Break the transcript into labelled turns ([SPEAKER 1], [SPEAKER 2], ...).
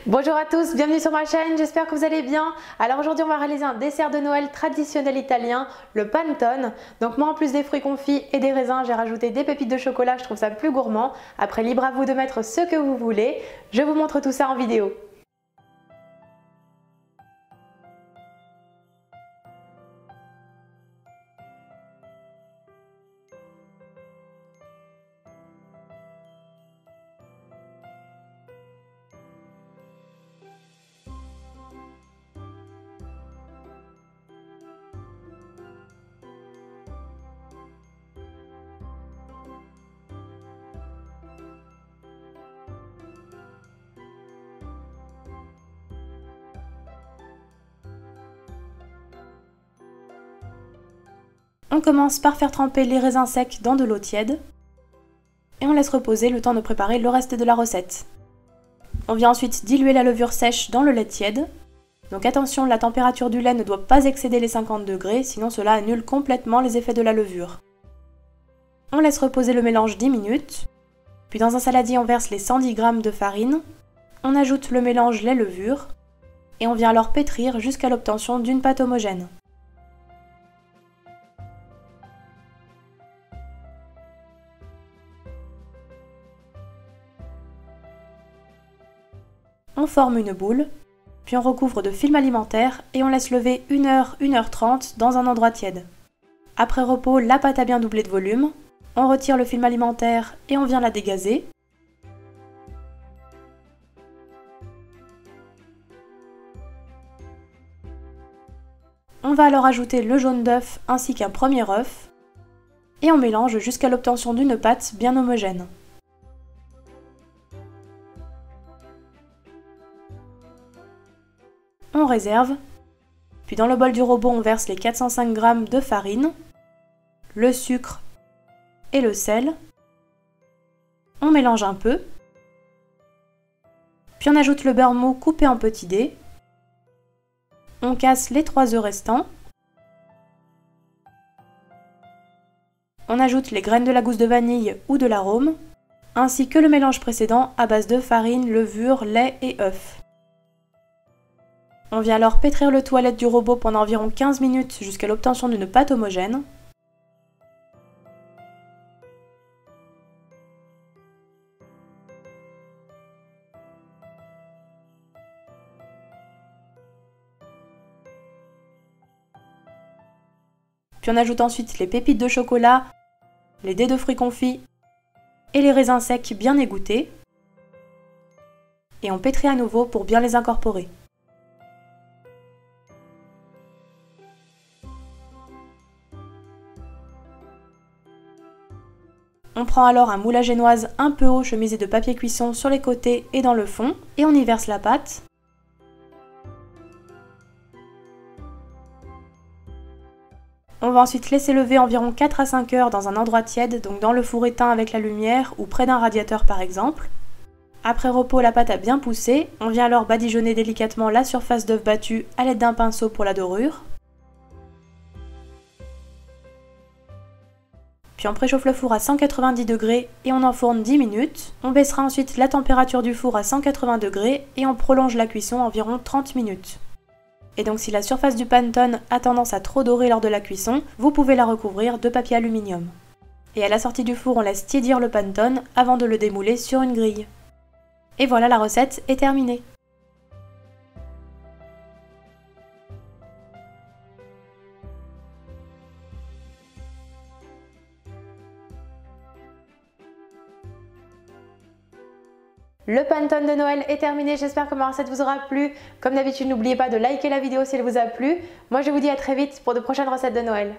[SPEAKER 1] Bonjour à tous, bienvenue sur ma chaîne, j'espère que vous allez bien. Alors aujourd'hui on va réaliser un dessert de Noël traditionnel italien, le panettone. Donc moi en plus des fruits confits et des raisins, j'ai rajouté des pépites de chocolat, je trouve ça plus gourmand. Après libre à vous de mettre ce que vous voulez, je vous montre tout ça en vidéo. On commence par faire tremper les raisins secs dans de l'eau tiède et on laisse reposer le temps de préparer le reste de la recette. On vient ensuite diluer la levure sèche dans le lait tiède. Donc attention, la température du lait ne doit pas excéder les 50 degrés, sinon cela annule complètement les effets de la levure. On laisse reposer le mélange 10 minutes, puis dans un saladier on verse les 110 g de farine, on ajoute le mélange lait-levure et on vient alors pétrir jusqu'à l'obtention d'une pâte homogène. On forme une boule, puis on recouvre de film alimentaire et on laisse lever 1 heure, 1h30 dans un endroit tiède. Après repos, la pâte a bien doublé de volume, on retire le film alimentaire et on vient la dégazer. On va alors ajouter le jaune d'œuf ainsi qu'un premier œuf et on mélange jusqu'à l'obtention d'une pâte bien homogène. On réserve, puis dans le bol du robot on verse les 405 g de farine, le sucre et le sel, on mélange un peu, puis on ajoute le beurre mou coupé en petits dés, on casse les 3 œufs restants, on ajoute les graines de la gousse de vanille ou de l'arôme, ainsi que le mélange précédent à base de farine, levure, lait et œufs. On vient alors pétrir le tout à l'aide du robot pendant environ 15 minutes jusqu'à l'obtention d'une pâte homogène. Puis on ajoute ensuite les pépites de chocolat, les dés de fruits confits et les raisins secs bien égouttés. Et on pétrit à nouveau pour bien les incorporer. On prend alors un moule à génoise un peu haut chemisé de papier cuisson sur les côtés et dans le fond, et on y verse la pâte. On va ensuite laisser lever environ 4 à 5 heures dans un endroit tiède, donc dans le four éteint avec la lumière ou près d'un radiateur par exemple. Après repos, la pâte a bien poussé, on vient alors badigeonner délicatement la surface d'œuf battu à l'aide d'un pinceau pour la dorure. Puis on préchauffe le four à 190 degrés et on enfourne 10 minutes. On baissera ensuite la température du four à 180 degrés et on prolonge la cuisson environ 30 minutes. Et donc si la surface du panettone a tendance à trop dorer lors de la cuisson, vous pouvez la recouvrir de papier aluminium. Et à la sortie du four, on laisse tiédir le panettone avant de le démouler sur une grille. Et voilà, la recette est terminée. Le panettone de Noël est terminé, j'espère que ma recette vous aura plu. Comme d'habitude, n'oubliez pas de liker la vidéo si elle vous a plu. Moi je vous dis à très vite pour de prochaines recettes de Noël.